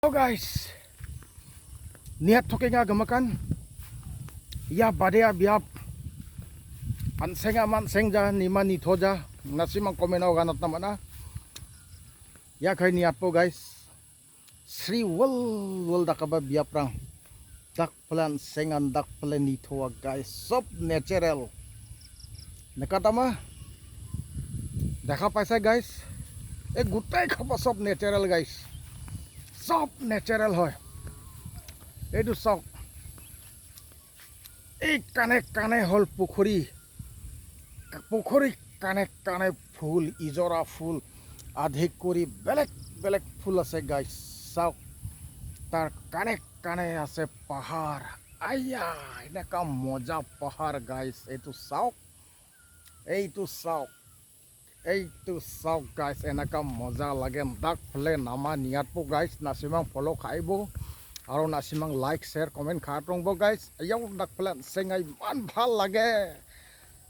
Hello guys, niat toke nga gemakan, ya badea biap, ansenga mansengja nima ni thoja, nasi mang komenau ganat namana, ya kai niat po guys, Sri wal dakaba biap rang, dak pelan sengan dak pelan ni thoa guys, sob natural, nekatama, দেখা পাইছে guys, এই গোটাই খাবা সব natural guys. সব natural হয় এইটো চাওক এই কানে কানে হল পুখুৰী কানে কানে ফুল ইজৰা ফুল আধি কৰি বেলেগ বেলেগ ফুল আছে গাইছ চাওক তাৰ কানে কানে আছে পাহাৰ আয়া এনেকা মজা পাহাৰ গাইছ এইটো চাওক guys এনেকা মজা লাগে ডাক ফলে নামা নিয়াতপো গাইছ নাচিমাং ফলো খাইব আৰু নাচিমাং লাইক শেয়াৰ কমেন্ট খাটংব গাইছ এয়াও ডাক ফলে সেঙা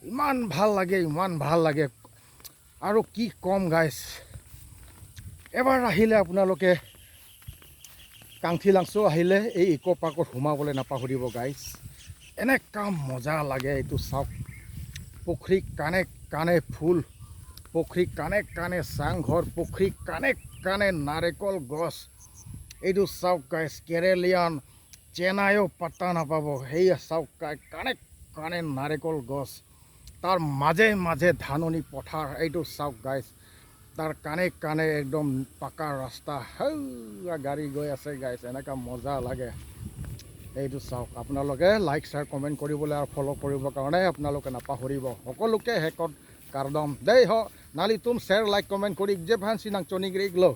ইমান ভাল লাগে আৰু কি কম গাইছ এবাৰ আহিলে আপোনালোকে কাংথি লাংছো আহিলে এই ইকো পাৰ্কত সোমাবলৈ নাপাহৰিব গাইছ এনেকা মজা লাগে এইটো চাওক পুখুৰী কানে কানে ফুল পুখুৰী কানে কানে চাংঘৰ পুখুৰী কানে কানে নাৰিকল গছ এইটো চাওক গাইছ কেৰেলিয়ান চেনাইও পাত্তা নাপাব সেই চাওক কানে কানে নাৰিকল গছ তাৰ মাজে মাজে ধাননি পথাৰ এইটো চাওক গাইছ তাৰ কানে কানে একদম পাকা ৰাস্তা গাড়ী গৈ আছে গাইছ এনেকা মজা লাগে এইটো চাওক আপোনালোকে লাইক শেয়াৰ কমেন্ট কৰিবলৈ আৰু ফলো কৰিবৰ কাৰণে আপোনালোকে নাপাহৰিব সকলোকে হেকত কাৰদম দেই হ নালি তুম শেয়াৰ লাইক কমেন্ট কৰি যে ভান্সি নাং চনিগ্ৰিগলো